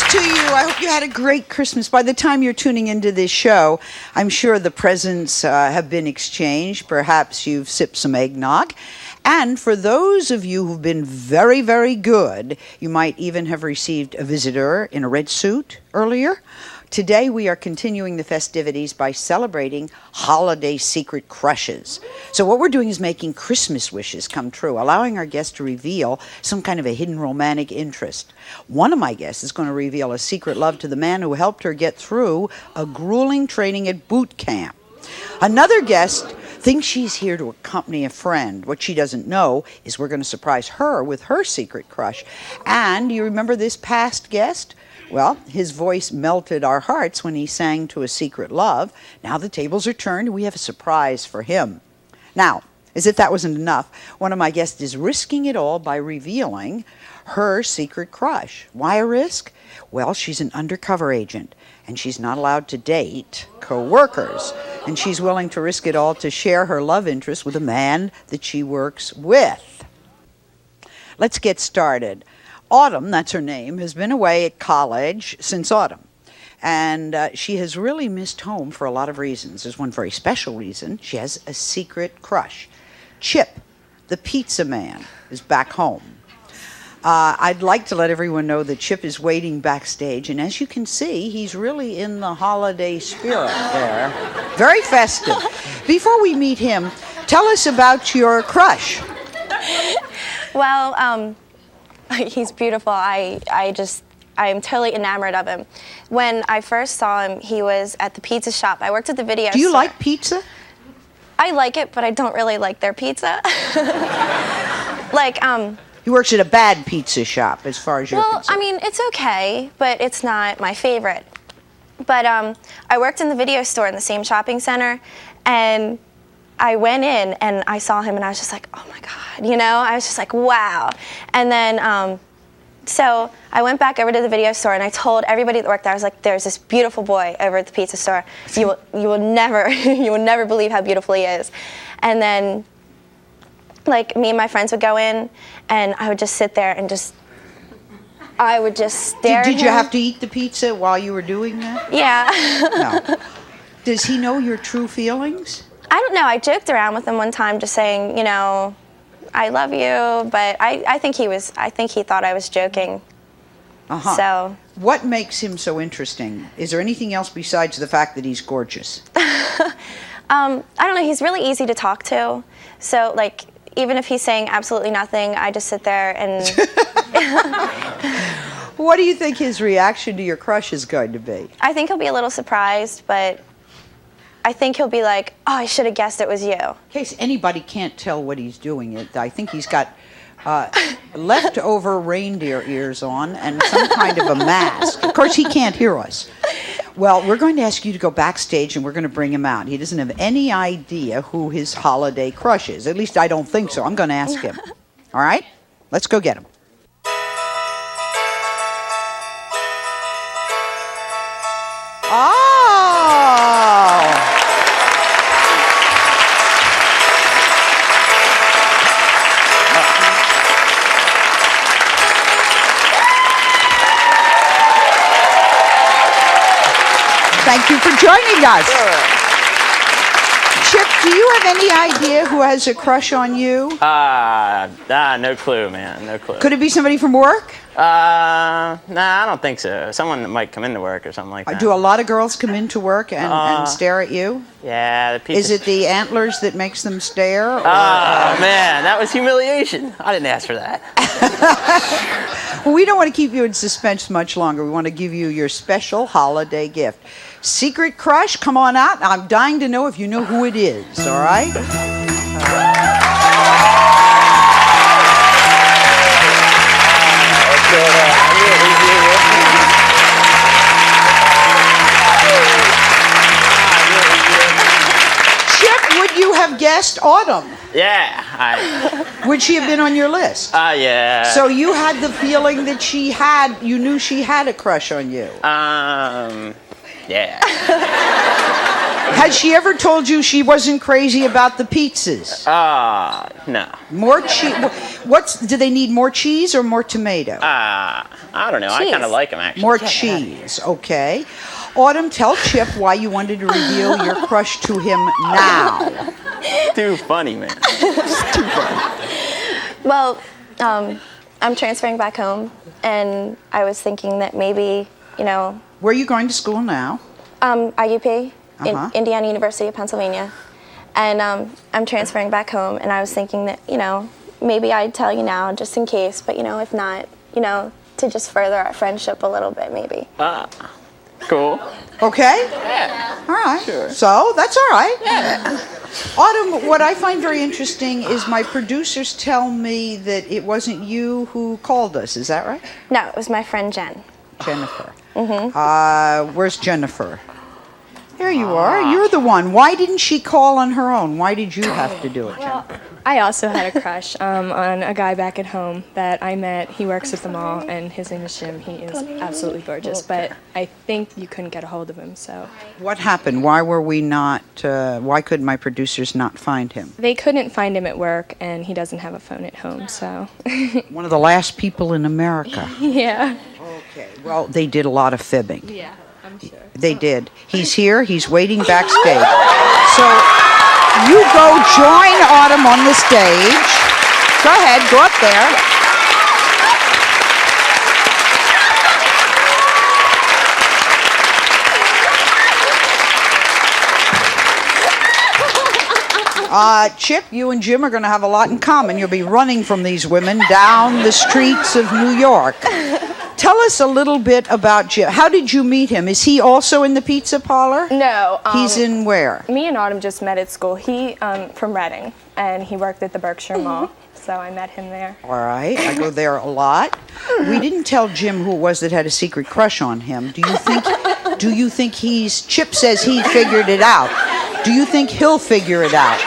to you. I hope you had a great Christmas. By the time you're tuning into this show, I'm sure the presents have been exchanged. Perhaps you've sipped some eggnog. And for those of you who've been very, very good, you might even have received a visitor in a red suit earlier. Today we are continuing the festivities by celebrating holiday secret crushes. So what we're doing is making Christmas wishes come true, allowing our guests to reveal some kind of a hidden romantic interest. One of my guests is going to reveal a secret love to the man who helped her get through a grueling training at boot camp. Another guest thinks she's here to accompany a friend. What she doesn't know is we're going to surprise her with her secret crush. And you remember this past guest? Well, his voice melted our hearts when he sang to a secret love. Now the tables are turned. We have a surprise for him. Now, as if that wasn't enough, one of my guests is risking it all by revealing her secret crush. Why a risk? Well, she's an undercover agent, and she's not allowed to date co-workers. And she's willing to risk it all to share her love interest with a man that she works with. Let's get started. Autumn, that's her name, has been away at college since autumn. And she has really missed home for a lot of reasons. There's one very special reason. She has a secret crush. Chip, the pizza man, is back home. I'd like to let everyone know that Chip is waiting backstage. And as you can see, he's really in the holiday spirit there. Very festive. Before we meet him, tell us about your crush. Well, he's beautiful. I am totally enamored of him. When I first saw him, he was at the pizza shop. I worked at the video store. Do you like pizza? I like it, but I don't really like their pizza. He works at a bad pizza shop, as far as you're concerned. Well, I mean, it's okay, but it's not my favorite. But I worked in the video store in the same shopping center, and I went in and I saw him and I was just like, oh my God, you know? I was just like, wow. And then, so I went back over to the video store and I told everybody that worked there, I was like, there's this beautiful boy over at the pizza store. You will never, you will never believe how beautiful he is. And then, like, me and my friends would go in and I would just sit there and I would just stare at him. Did you have to eat the pizza while you were doing that? Yeah. No. Does he know your true feelings? I don't know. I joked around with him one time just saying, you know, I love you, but I think he thought I was joking. Uh-huh. So. What makes him so interesting? Is there anything else besides the fact that he's gorgeous? I don't know. He's really easy to talk to. So, like, even if he's saying absolutely nothing, I just sit there and... What do you think his reaction to your crush is going to be? I think he'll be a little surprised, but I think he'll be like, oh, I should have guessed it was you. In case anybody can't tell what he's doing, I think he's got leftover reindeer ears on and some kind of a mask. Of course, he can't hear us. Well, we're going to ask you to go backstage and we're going to bring him out. He doesn't have any idea who his holiday crush is. At least I don't think so. I'm going to ask him. All right? Let's go get him. Oh! Thank you for joining us. Sure. Chip, do you have any idea who has a crush on you? No clue, man. No clue. Could it be somebody from work? Nah, I don't think so. Someone that might come into work or something like that. Do a lot of girls come into work and stare at you? Yeah. The pizza. Is it the antlers that makes them stare? Or, man, that was humiliation. I didn't ask for that. Well, we don't want to keep you in suspense much longer. We want to give you your special holiday gift. Secret crush, come on out. I'm dying to know if you know who it is, all right? Chip, would you have guessed Autumn? Yeah. Would she have been on your list? Yeah. So you had the feeling that you knew she had a crush on you? Yeah. Has she ever told you she wasn't crazy about the pizzas? No. More cheese? Do they need more cheese or more tomato? I don't know. I kind of like them, actually. More cheese, okay. Autumn, tell Chip why you wanted to reveal your crush to him now. Too funny, man. Too funny. Well, I'm transferring back home, and I was thinking that maybe, Where are you going to school now? IUP, Indiana University of Pennsylvania. And I'm transferring back home, and I was thinking that, maybe I'd tell you now just in case, but, if not, to just further our friendship a little bit, maybe. Cool. Okay? Yeah. All right. Sure. So, that's all right. Yeah. Autumn, what I find very interesting is my producers tell me that it wasn't you who called us. Is that right? No, it was my friend Jen. Jennifer. Where's Jennifer? There you are. You're the one. Why didn't she call on her own? Why did you have to do it, Jennifer? I also had a crush on a guy back at home that I met. He works at the mall, and his name is Jim. He is absolutely gorgeous, but I think you couldn't get a hold of him, so. What happened? Why were we not, why could my producers not find him? They couldn't find him at work, and he doesn't have a phone at home, so. One of the last people in America. Yeah. Okay. Well, they did a lot of fibbing. Yeah, I'm sure. They did. He's here. He's waiting backstage. So you go join Autumn on the stage. Go ahead. Go up there. Chip, you and Jim are going to have a lot in common. You'll be running from these women down the streets of New York. Tell us a little bit about Jim. How did you meet him? Is he also in the pizza parlor? No. He's in where? Me and Autumn just met at school. He, from Reading, and he worked at the Berkshire Mall, so I met him there. All right. I go there a lot. We didn't tell Jim who it was that had a secret crush on him. Do you think Chip says he figured it out. Do you think he'll figure it out?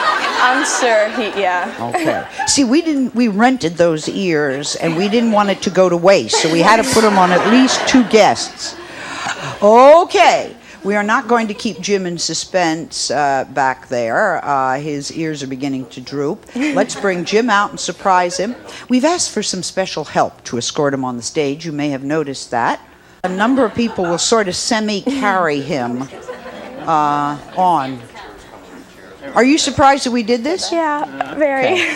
I'm sure yeah. Okay. See, we rented those ears, and we didn't want it to go to waste, so we had to put them on at least 2 guests. Okay. We are not going to keep Jim in suspense back there. His ears are beginning to droop. Let's bring Jim out and surprise him. We've asked for some special help to escort him on the stage. You may have noticed that. A number of people will sort of semi-carry him on. Are you surprised that we did this? Yeah, very. Okay.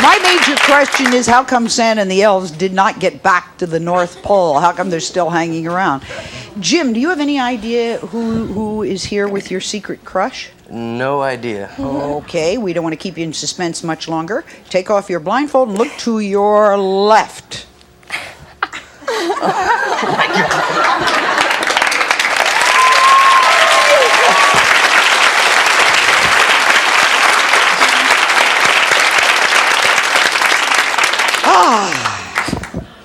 My major question is, how come Santa and the elves did not get back to the North Pole? How come they're still hanging around? Jim, do you have any idea who is here with your secret crush? No idea. Okay, we don't want to keep you in suspense much longer. Take off your blindfold and look to your left. Oh my God.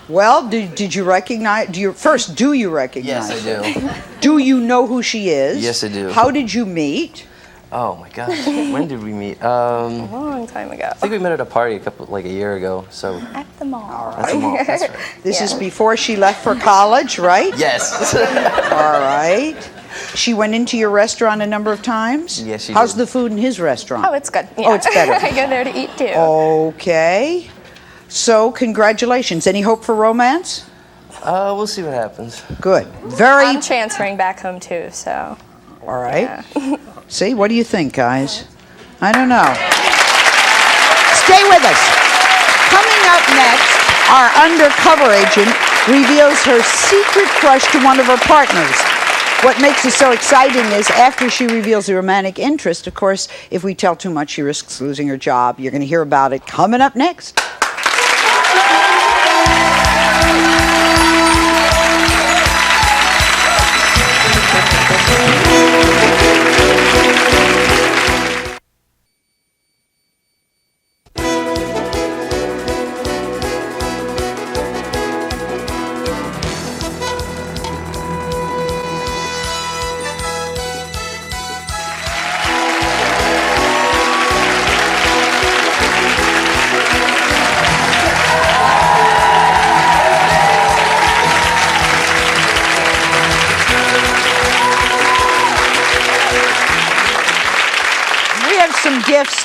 Well, did you recognize? Do you recognize? Yes, I do. Do you know who she is? Yes, I do. How did you meet? Oh my gosh, when did we meet? A long time ago. I think we met at a party a year ago. So At the mall. at the mall. That's right. This is before she left for college, right? Yes. All right. She went into your restaurant a number of times? Yes, she How's did. the food in his restaurant? Oh, it's good. Yeah. Oh, it's better. I go there to eat too. Okay. So, congratulations. Any hope for romance? We'll see what happens. Good. Very. I'm transferring back home too, so. All right. Yeah. See, what do you think, guys? I don't know. Stay with us. Coming up next, our undercover agent reveals her secret crush to one of her partners. What makes it so exciting is after she reveals the romantic interest, of course, if we tell too much, she risks losing her job. You're going to hear about it coming up next.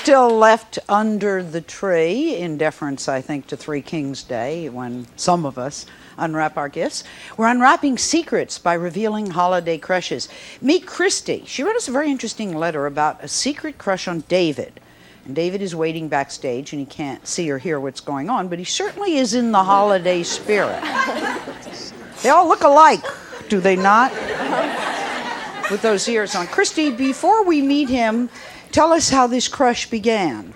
still left under the tree, in deference, I think, to Three Kings Day, when some of us unwrap our gifts. We're unwrapping secrets by revealing holiday crushes. Meet Christy. She wrote us a very interesting letter about a secret crush on David. And David is waiting backstage, and he can't see or hear what's going on, but he certainly is in the holiday spirit. They all look alike, do they not? With those ears on. Christy, before we meet him, tell us how this crush began.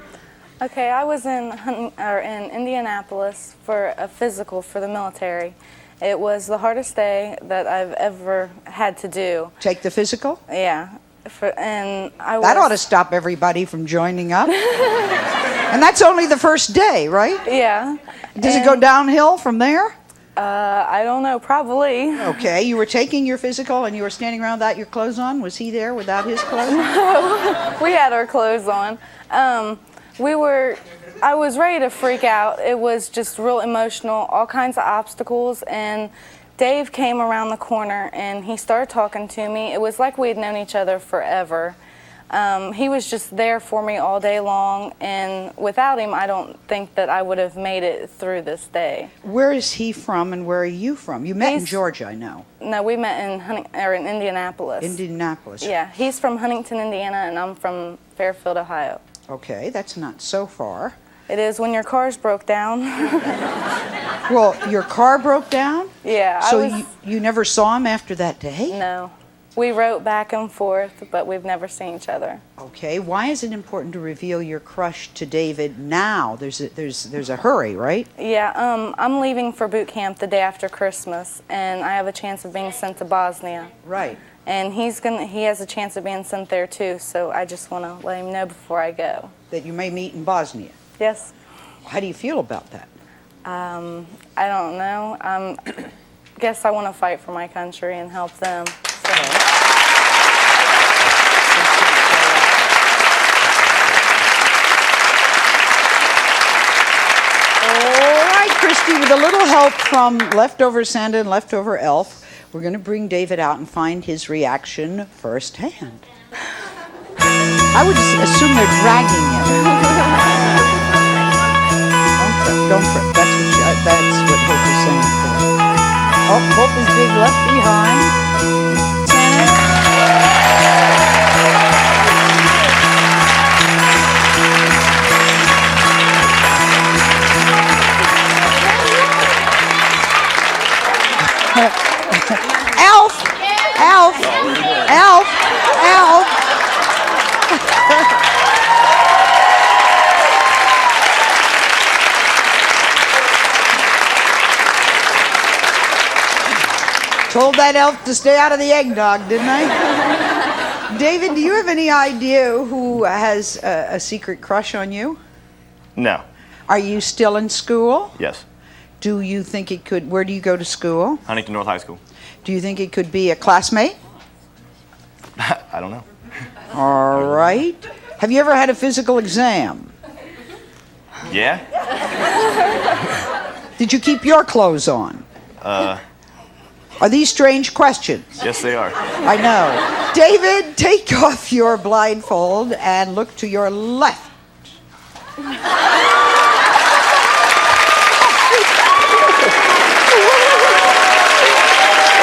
Okay, I was in Indianapolis for a physical for the military. It was the hardest day that I've ever had to do. Take the physical? Yeah. That ought to stop everybody from joining up. And that's only the first day, right? Yeah. Does it go downhill from there? I don't know, probably. Okay, you were taking your physical and you were standing around without your clothes on? Was he there without his clothes? We had our clothes on. I was ready to freak out. It was just real emotional, all kinds of obstacles, and Dave came around the corner and he started talking to me. It was like we had known each other forever. He was just there for me all day long, and without him, I don't think that I would have made it through this day. Where is he from and where are you from? You met in Georgia, I know. No, we met in Indianapolis. Indianapolis. Yeah, he's from Huntington, Indiana, and I'm from Fairfield, Ohio. Okay, that's not so far. It is when your car's broke down. Well, your car broke down? Yeah. So you never saw him after that day? No. We wrote back and forth, but we've never seen each other. Okay, why is it important to reveal your crush to David now? There's a hurry, right? Yeah, I'm leaving for boot camp the day after Christmas, and I have a chance of being sent to Bosnia. Right. And he has a chance of being sent there too, so I just want to let him know before I go. That you may meet in Bosnia? Yes. How do you feel about that? I don't know. Guess I want to fight for my country and help them. So. All right, Christy, with a little help from Leftover Santa and Leftover Elf, we're going to bring David out and find his reaction firsthand. I would assume they're dragging him. Don't trip. That's what Hope is saying. Oh, Hope is being left behind. Elf! Elf! Elf! Elf! Told that elf to stay out of the eggnog, didn't I? David, do you have any idea who has a secret crush on you? No. Are you still in school? Yes. Do you think it could, where do you go to school? Huntington North High School. Do you think it could be a classmate? I don't know. All right. Have you ever had a physical exam? Yeah? Did you keep your clothes on? Are these strange questions? Yes, they are. I know. David, take off your blindfold and look to your left.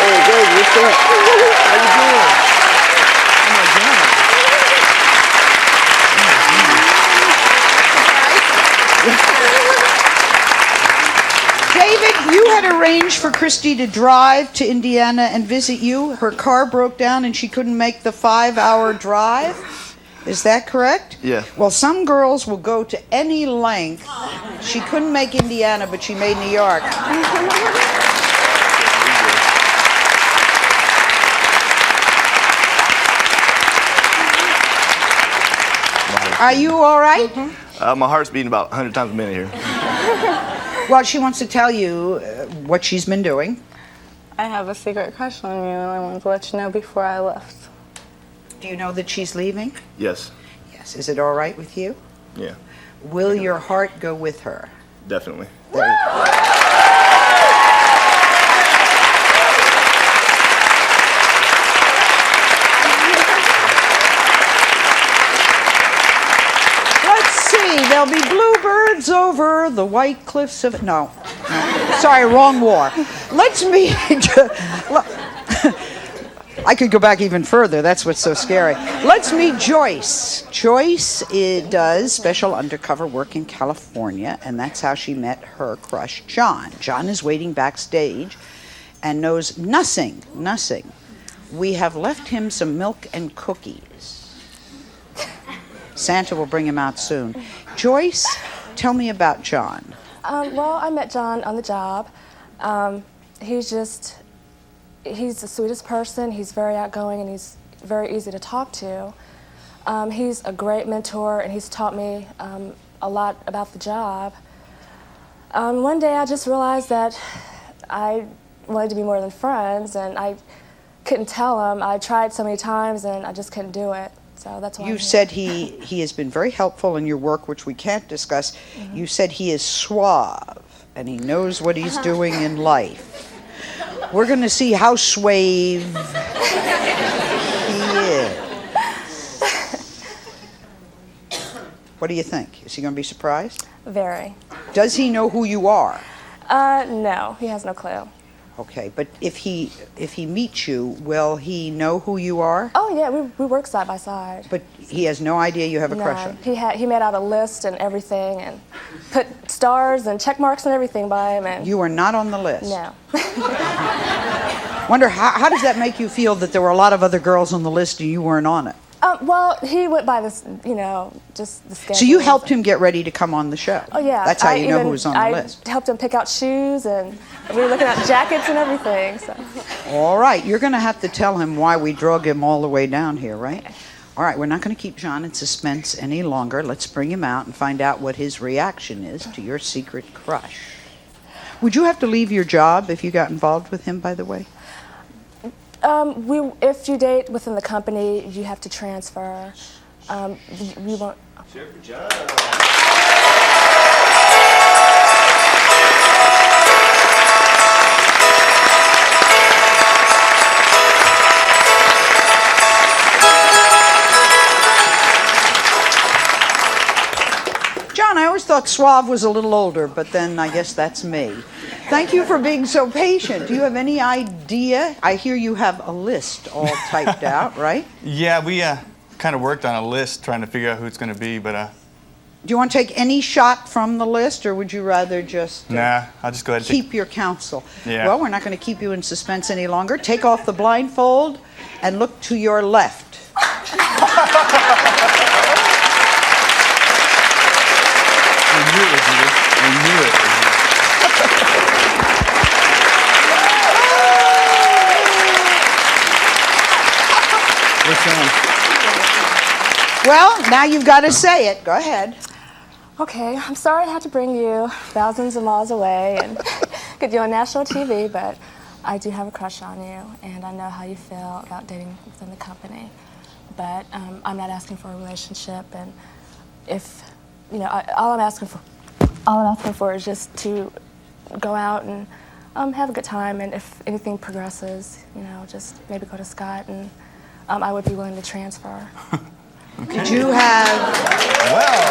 Hey, good. What's up? How you doing? Oh my God. David, you had arranged for Christy to drive to Indiana and visit you. Her car broke down and she couldn't make the 5-hour drive. Is that correct? Yeah. Well, some girls will go to any length. She couldn't make Indiana, but she made New York. Are you all right? My heart's beating about 100 times a minute here. Well, she wants to tell you what she's been doing. I have a secret crush on you, and I wanted to let you know before I left. Do you know that she's leaving? Yes. Yes. Is it all right with you? Yeah. Will your heart go with her? Definitely. There you go. Birds over the white cliffs of... No. Sorry, wrong war. Let's meet... I could go back even further. That's what's so scary. Let's meet Joyce. Joyce does special undercover work in California, and that's how she met her crush, John. John is waiting backstage and knows nothing. We have left him some milk and cookies. Santa will bring him out soon. Joyce, tell me about John. Well, I met John on the job. He's the sweetest person. He's very outgoing, and he's very easy to talk to. He's a great mentor, and he's taught me a lot about the job. One day I just realized that I wanted to be more than friends, and I couldn't tell him. I tried so many times, and I just couldn't do it. So that's why You said he has been very helpful in your work, which we can't discuss. Mm-hmm. You said he is suave, and he knows what he's doing in life. We're going to see how suave he is. What do you think? Is he going to be surprised? Very. Does he know who you are? No, he has no clue. Okay, but if he meets you, will he know who you are? Oh yeah, we work side by side. But he has no idea you have a crush on him. He made out a list and everything, and put stars and check marks and everything by him. And You are not on the list. no. Wonder how does that make you feel that there were a lot of other girls on the list and you weren't on it? Well, he went by this, just the schedule. So you helped him get ready to come on the show. Oh yeah. That's how you know who was on the list. I helped him pick out shoes, and we were looking at jackets and everything. So. All right, you're going to have to tell him why we drug him all the way down here, right? All right, we're not going to keep John in suspense any longer. Let's bring him out and find out what his reaction is to your secret crush. Would you have to leave your job if you got involved with him, by the way? If you date within the company, you have to transfer. We won't. Cheer for John. John, I always thought Suave was a little older, but then I guess that's me. Thank you for being so patient. Do you have any idea? I hear you have a list all typed out, right? Yeah, we kind of worked on a list trying to figure out who it's going to be, but... Do you want to take any shot from the list, or would you rather just Nah, I'll just go ahead and keep your counsel? Yeah. Well, we're not going to keep you in suspense any longer. Take off the blindfold and look to your left. I knew it was you. I knew it was you. What's on? Well, now you've got to say it. Go ahead. Okay, I'm sorry I had to bring you thousands of miles away and get you on national TV, but I do have a crush on you, and I know how you feel about dating within the company. But I'm not asking for a relationship, and if all I'm asking for is just to go out and have a good time, and if anything progresses, just maybe go to Scott, and I would be willing to transfer. Okay. Did you have... Well...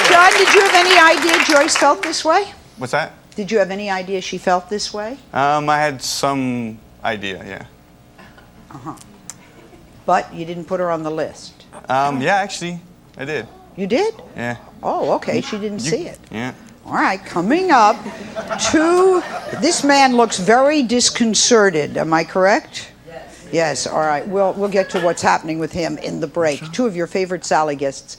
John, did you have any idea Joyce felt this way? What's that? Did you have any idea she felt this way? I had some idea, yeah. Uh-huh. But you didn't put her on the list? Yeah, actually, I did. You did? Yeah. Oh, okay, she didn't see it. Yeah. All right, coming up to... This man looks very disconcerted, am I correct? Yes. Yes, all right, we'll get to what's happening with him in the break. Two of your favorite Sally guests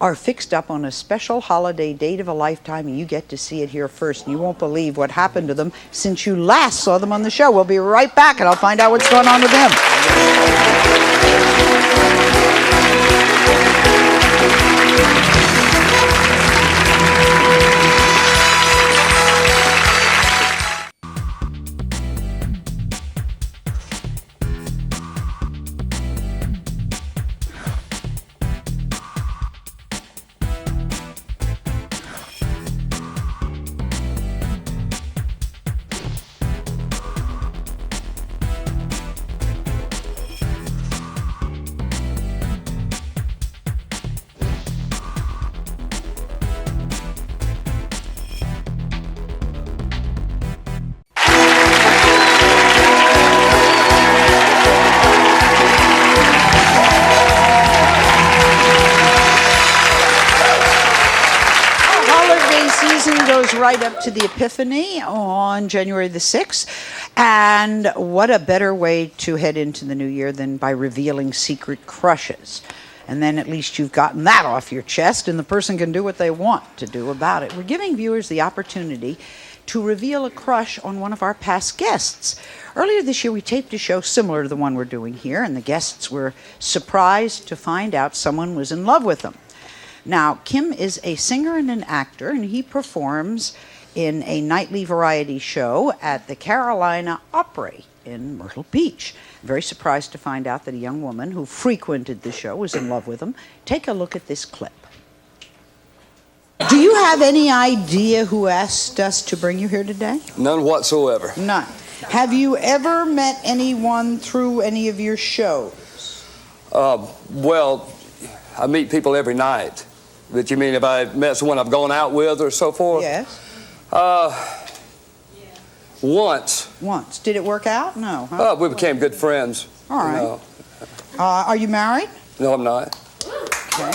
are fixed up on a special holiday date of a lifetime, and you get to see it here first. And you won't believe what happened to them since you last saw them on the show. We'll be right back, and I'll find out what's going on with them. goes right up to the Epiphany on January the 6th. And what a better way to head into the new year than by revealing secret crushes. And then at least you've gotten that off your chest, and the person can do what they want to do about it. We're giving viewers the opportunity to reveal a crush on one of our past guests. Earlier this year, we taped a show similar to the one we're doing here, and the guests were surprised to find out someone was in love with them. Now, Kim is a singer and an actor, and he performs in a nightly variety show at the Carolina Opry in Myrtle Beach. Very surprised to find out that a young woman who frequented the show was in love with him. Take a look at this clip. Do you have any idea who asked us to bring you here today? None whatsoever. None. Have you ever met anyone through any of your shows? Well, I meet people every night. But you mean if I met someone I've gone out with or so forth? Yes. Once. Once. Did it work out? No. Huh? We became good friends. All right. You know. Are you married? No, I'm not. Okay.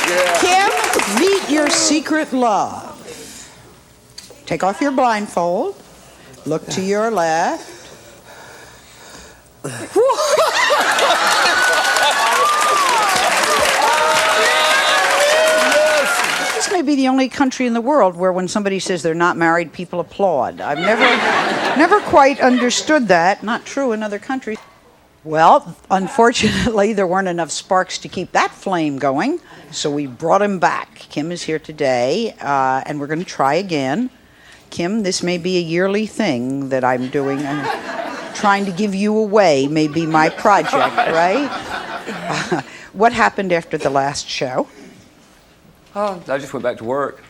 Yeah. Kim, meet your secret love. Take off your blindfold. Look to your left. This may be the only country in the world where when somebody says they're not married, people applaud. I've never quite understood that. Not true in other countries. Well, unfortunately, there weren't enough sparks to keep that flame going, so we brought him back. Kim is here today, and we're going to try again. Kim, this may be a yearly thing that I'm doing. I'm trying to give you away may be my project, right? What happened after the last show? I just went back to work.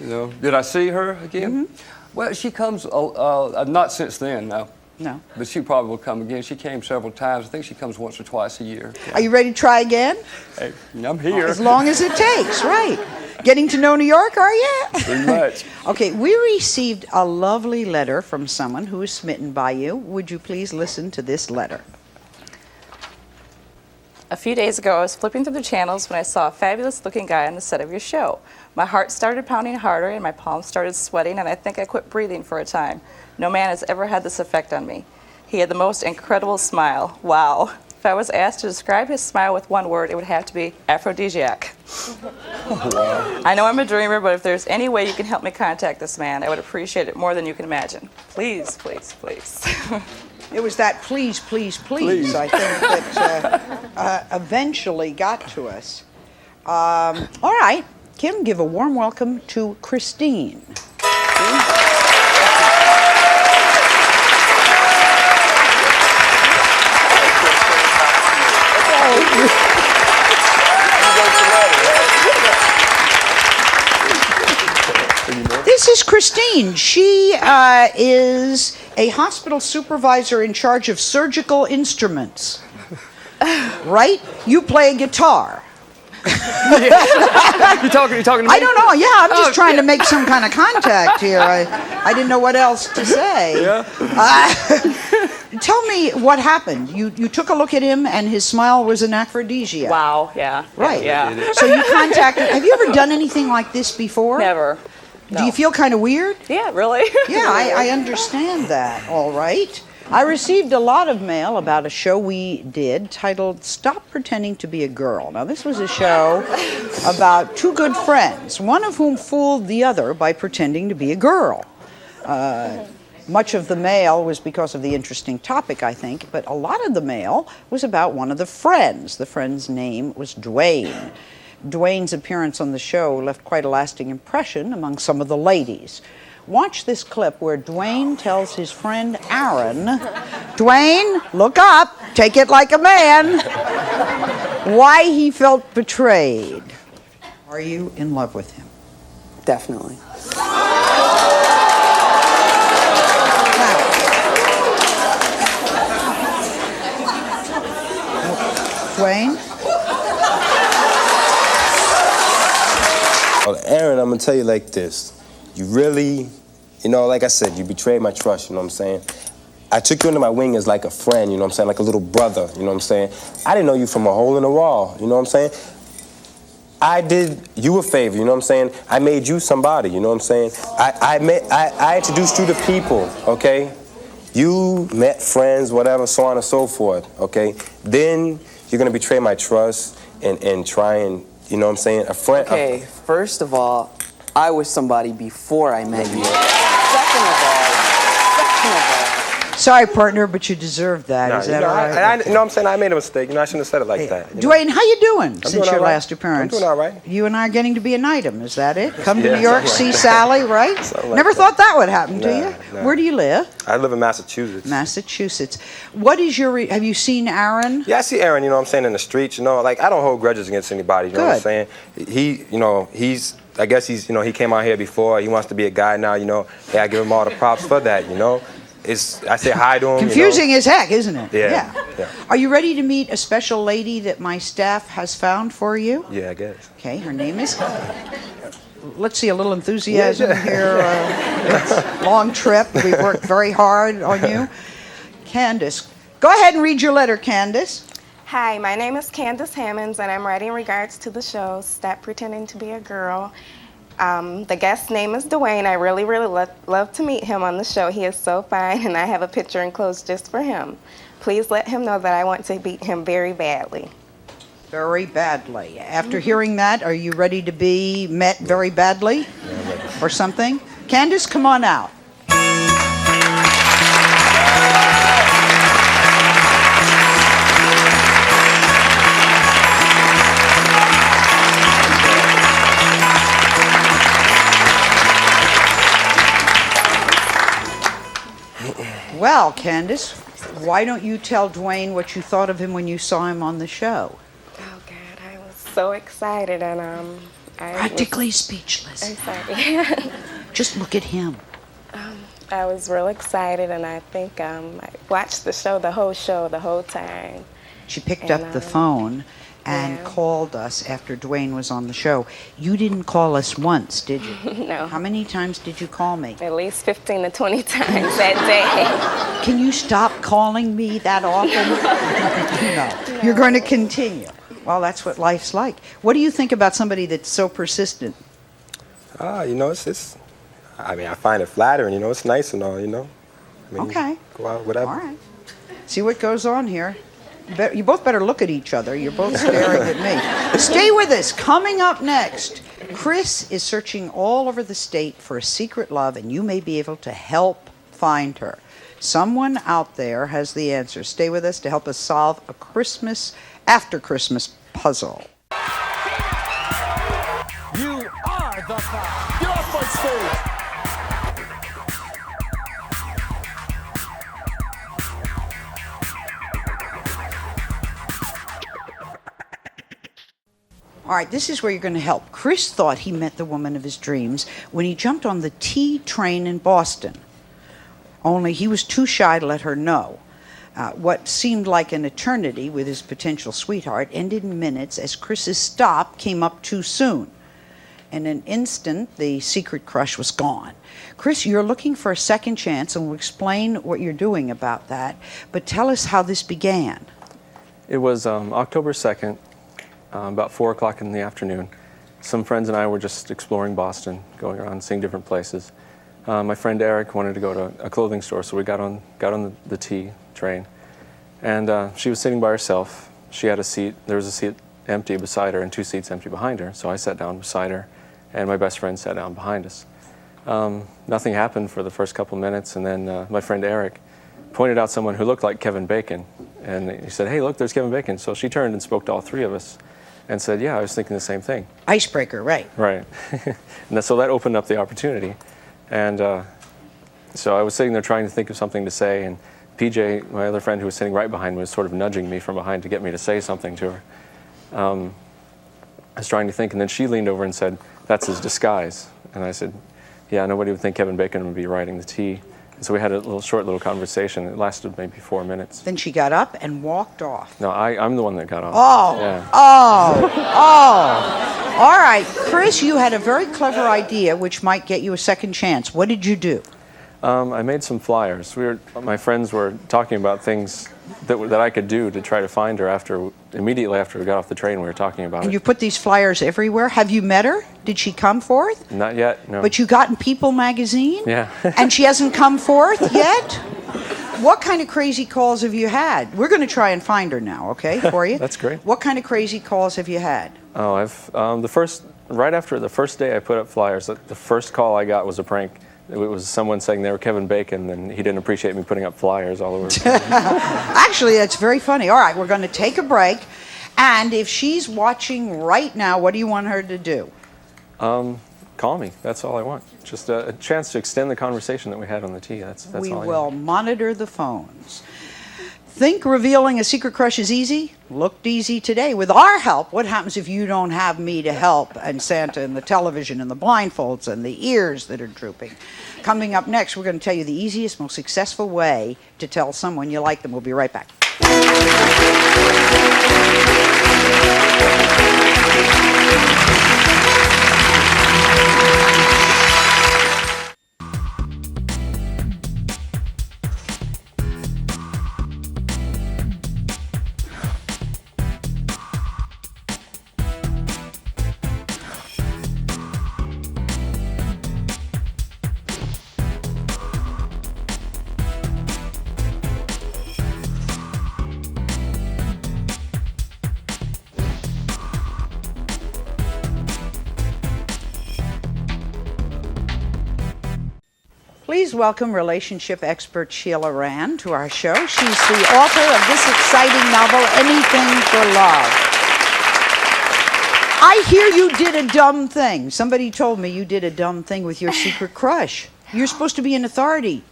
You know, did I see her again? Mm-hmm. Well, she comes not since then, no. No. But she probably will come again. She came several times. I think she comes once or twice a year. Yeah. Are you ready to try again? Hey, I'm here. As long as it takes, right? Getting to know New York, are you? Pretty much. Okay, we received a lovely letter from someone who is smitten by you. Would you please listen to this letter? A few days ago, I was flipping through the channels when I saw a fabulous-looking guy on the set of your show. My heart started pounding harder, and my palms started sweating, and I think I quit breathing for a time. No man has ever had this effect on me. He had the most incredible smile. Wow. If I was asked to describe his smile with one word, it would have to be aphrodisiac. Wow. I know I'm a dreamer, but if there's any way you can help me contact this man, I would appreciate it more than you can imagine. Please, please, please. It was that please, please, please, I think, that eventually got to us. All right, Kim, give a warm welcome to Christine. This is Christine. She is a hospital supervisor in charge of surgical instruments. Right? You play guitar. You talking to me? I don't know. Yeah, I'm just trying to make some kind of contact here. I didn't know what else to say. Yeah. Tell me what happened. You took a look at him, and his smile was an aphrodisiac. Wow, yeah. Right. Yeah. So you contacted. Have you ever done anything like this before? Never. No. Do you feel kind of weird? Yeah, really? Yeah, I understand that. All right. I received a lot of mail about a show we did titled Stop Pretending to Be a Girl. Now, this was a show about two good friends, one of whom fooled the other by pretending to be a girl. Much of the mail was because of the interesting topic, I think, but a lot of the mail was about one of the friends. The friend's name was Dwayne. Dwayne's appearance on the show left quite a lasting impression among some of the ladies. Watch this clip where Dwayne tells his friend Aaron, Dwayne, look up, take it like a man, why he felt betrayed. Are you in love with him? Definitely. Dwayne? Aaron, I'm gonna tell you like this. You really, like I said, you betrayed my trust, you know what I'm saying? I took you under my wing as like a friend, you know what I'm saying? Like a little brother, you know what I'm saying? I didn't know you from a hole in the wall, you know what I'm saying? I did you a favor, you know what I'm saying? I made you somebody, you know what I'm saying? I introduced you to people, okay? You met friends, whatever, so on and so forth, okay? Then you're gonna betray my trust and try and, you know what I'm saying? A friend. Okay, first of all, I was somebody before I met you. Second of all, Sorry, partner, but you deserve that. Is that all right? You know what I'm saying? I made a mistake. You know, I shouldn't have said it like that. You know? Dwayne, how you doing since your all right. last appearance? I'm doing all right. You and I are getting to be an item. Is that it? Come to Yeah, New York, something see like that. Sally, right? Something like Never that. thought that would happen to Nah, you. nah. Where do you live? I live in Massachusetts. Massachusetts. What is your? Have you seen Aaron? Yeah, I see Aaron, you know what I'm saying, in the streets, you know, like I don't hold grudges against anybody, you know what I'm saying? He, you know, I guess he's, you know, he came out here before, he wants to be a guy now, you know. Hey, I give him all the props for that, you know. I say hi to him. Confusing you know. as heck, isn't it? Yeah. Are you ready to meet a special lady that my staff has found for you? Yeah, I guess. Okay, her name is. Let's see, a little enthusiasm here. It's a long trip. We've worked very hard on you. Candace, go ahead and read your letter, Candace. Hi, my name is Candace Hammonds, and I'm writing in regards to the show Stop Pretending to Be a Girl. The guest's name is Dwayne. I really love to meet him on the show. He is so fine, and I have a picture enclosed just for him. Please let him know that I want to beat him very badly. Very badly. After hearing that, are you ready to be met very badly? Or something? Candace, come on out. Well, Candace, why don't you tell Dwayne what you thought of him when you saw him on the show? Oh God, I was so excited, and I Practically speechless. I'm sorry. Just look at him. I was real excited, and I think I watched the whole time. She picked up the phone and called us after Dwayne was on the show. You didn't call us once, did you? No. How many times did you call me? At least 15 to 20 times that day. Can you stop calling me that often? No. You're going to continue. Well, that's what life's like. What do you think about somebody that's so persistent? You know, I mean, I find it flattering, you know, it's nice and all, you know. I mean, Okay. Go out, whatever. All right. See what goes on here. You both better look at each other. You're both staring at me. Stay with us. Coming up next, Chris is searching all over the state for a secret love, and you may be able to help find her. Someone out there has the answer. Stay with us to help us solve a after Christmas puzzle. You are the five. Get off my stage. All right, this is where you're going to help. Chris thought he met the woman of his dreams when he jumped on the T train in Boston. Only he was too shy to let her know. What seemed like an eternity with his potential sweetheart ended in minutes as Chris's stop came up too soon. In an instant, the secret crush was gone. Chris, you're looking for a second chance, and we'll explain what you're doing about that. But tell us how this began. It was October 2nd. About 4 o'clock in the afternoon. Some friends and I were just exploring Boston, going around, seeing different places. My friend Eric wanted to go to a clothing store, so we got on the T train. And she was sitting by herself. She had a seat. There was a seat empty beside her and 2 seats empty behind her. So I sat down beside her, and my best friend sat down behind us. Nothing happened for the first couple minutes, and then my friend Eric pointed out someone who looked like Kevin Bacon. And he said, "Hey, look, there's Kevin Bacon." So she turned and spoke to all 3 of us. And said, "Yeah, I was thinking the same thing." Icebreaker, right. Right. And so that opened up the opportunity. And so I was sitting there trying to think of something to say, and PJ, my other friend who was sitting right behind me, was sort of nudging me from behind to get me to say something to her. I was trying to think, and then she leaned over and said, "That's his disguise." And I said, "Yeah, nobody would think Kevin Bacon would be riding the T." And so we had a short little conversation. It lasted maybe 4 minutes. Then she got up and walked off. No, I'm the one that got off. Oh, yeah. oh. All right, Chris, you had a very clever idea which might get you a second chance. What did you do? I made some flyers. My friends were talking about things that I could do to try to find her immediately after we got off the train. We were talking about And it. you put these flyers everywhere. Have you met her? Did she come forth? Not yet, no. But you got in People magazine? Yeah. And she hasn't come forth yet? What kind of crazy calls have you had? We're going to try and find her now, okay, for you? That's great. What kind of crazy calls have you had? Oh, right after the first day I put up flyers, the first call I got was a prank. It was someone saying they were Kevin Bacon, and he didn't appreciate me putting up flyers all over. Actually, that's very funny. All right, we're going to take a break. And if she's watching right now, what do you want her to do? Call me. That's all I want. Just a chance to extend the conversation that we had on the tee. That's We all I will monitor the phones. Think revealing a secret crush is easy? Looked easy today. With our help, what happens if you don't have me to help, and Santa and the television and the blindfolds and the ears that are drooping? Coming up next, we're going to tell you the easiest, most successful way to tell someone you like them. We'll be right back. Please welcome relationship expert Sheila Rand to our show. She's the author of this exciting novel, Anything for Love. I hear you did a dumb thing. Somebody told me you did a dumb thing with your secret crush. You're supposed to be an authority.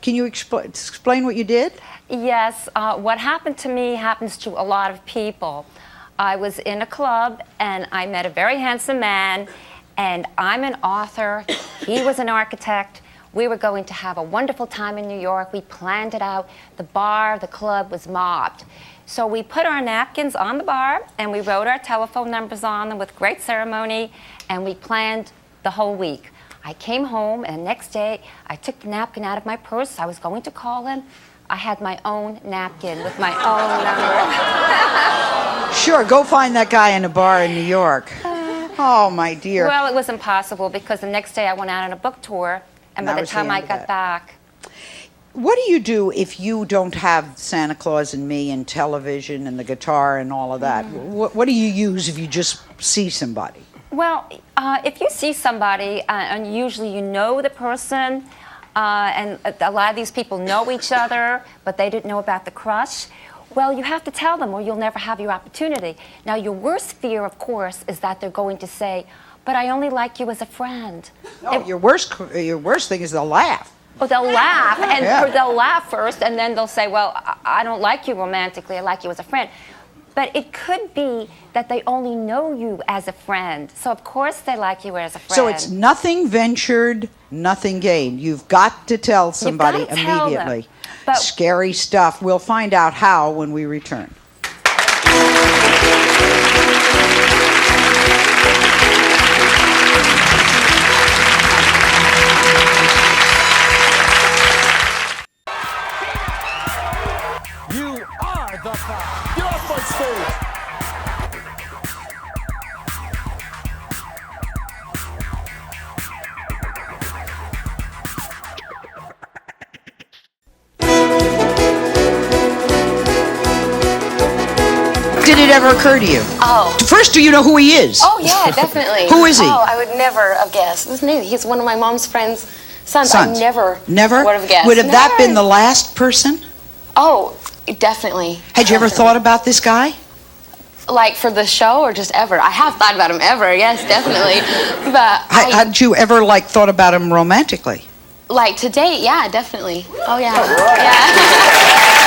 Can you explain what you did? Yes. What happened to me happens to a lot of people. I was in a club and I met a very handsome man, and I'm an author. He was an architect. We were going to have a wonderful time in New York. We planned it out. The bar, the club was mobbed. So we put our napkins on the bar and we wrote our telephone numbers on them with great ceremony, and we planned the whole week. I came home, and the next day I took the napkin out of my purse. I was going to call him. I had my own napkin with my own number. Sure, go find that guy in a bar in New York. Oh, my dear. Well, it was impossible because the next day I went out on a book tour, and by the time I got back. What do you do if you don't have Santa Claus and me and television and the guitar and all of that? What do you use if you just see somebody? Well, if you see somebody, and usually you know the person, and a lot of these people know each other, but they didn't know about the crush, well, you have to tell them or you'll never have your opportunity. Now, your worst fear, of course, is that they're going to say, but I only like you as a friend. No, your worst thing is they'll laugh. Well, they'll laugh, and Yeah. they'll laugh first, and then they'll say, well, I don't like you romantically, I like you as a friend. But it could be that they only know you as a friend. So, of course, they like you as a friend. So it's nothing ventured, nothing gained. You've got to tell somebody You've got to tell them. immediately. But scary stuff. We'll find out how when we return. You are the Five. Get off my stage. Did it ever occur to you? Oh. First, do you know who he is? Oh, yeah, definitely. Who is he? Oh, I would never have guessed. This new. He's one of my mom's friends' sons. Sons. I never Never? would have guessed. Would have that Never. been the last person? Oh, definitely. Had you ever thought about this guy? Like for the show or just ever? I have thought about him ever, yes, definitely. But Had you ever thought about him romantically? like to date, yeah, definitely. Oh, yeah. Yeah.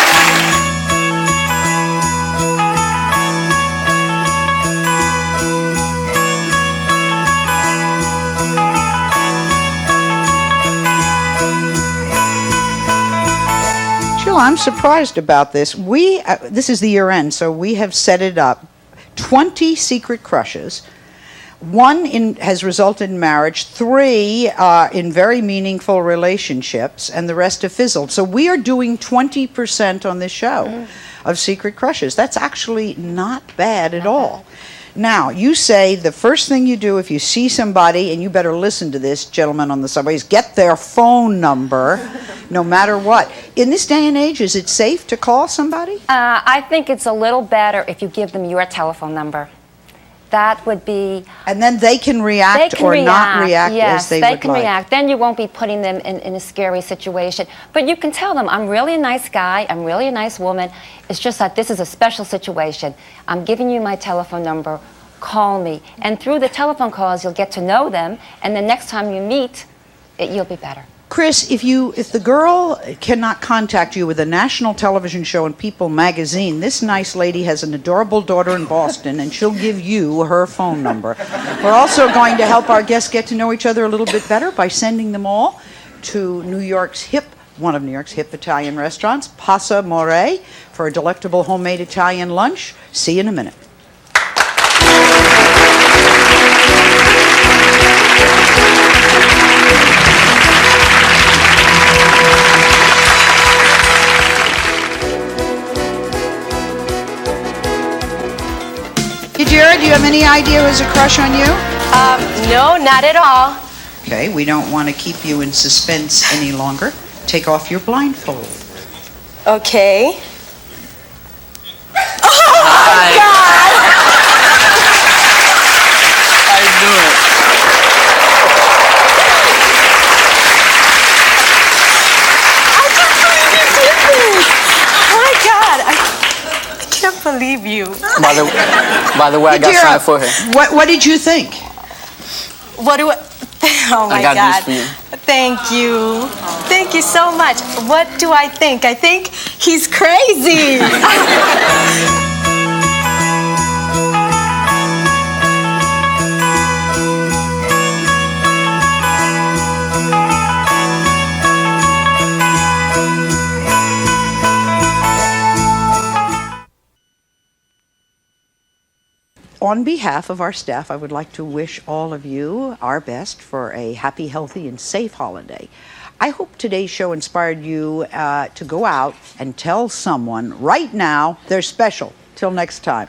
Jill, I'm surprised about this. This is the year end, so we have set it up. 20 secret crushes. 1 has resulted in marriage, 3 in very meaningful relationships, and the rest have fizzled. So we are doing 20% on this show of secret crushes. That's actually not bad at all. Now, you say the first thing you do if you see somebody, and you better listen to this, gentlemen on the subway, is get their phone number, no matter what. In this day and age, is it safe to call somebody? I think it's a little better if you give them your telephone number. That would be... And then they can react or not react as they would like. Yes, they can react. Then you won't be putting them in a scary situation. But you can tell them, I'm really a nice guy, I'm really a nice woman. It's just that this is a special situation. I'm giving you my telephone number. Call me. And through the telephone calls, you'll get to know them. And the next time you meet, you'll be better. Chris, if the girl cannot contact you with a national television show in People magazine, this nice lady has an adorable daughter in Boston, and she'll give you her phone number. We're also going to help our guests get to know each other a little bit better by sending them all to one of New York's hip Italian restaurants, Passa More, for a delectable homemade Italian lunch. See you in a minute. Jared, do you have any idea who has a crush on you? No, not at all. Okay, we don't want to keep you in suspense any longer. Take off your blindfold. Okay. Oh my God! I knew it. I can't believe you did this. Oh my God! I can't believe you. By the way, I got signed for her. What did you think? What do I... Oh my God. I got news for you. Thank you. Thank you so much. What do I think? I think he's crazy. On behalf of our staff, I would like to wish all of you our best for a happy, healthy, and safe holiday. I hope today's show inspired you to go out and tell someone right now they're special. Till next time.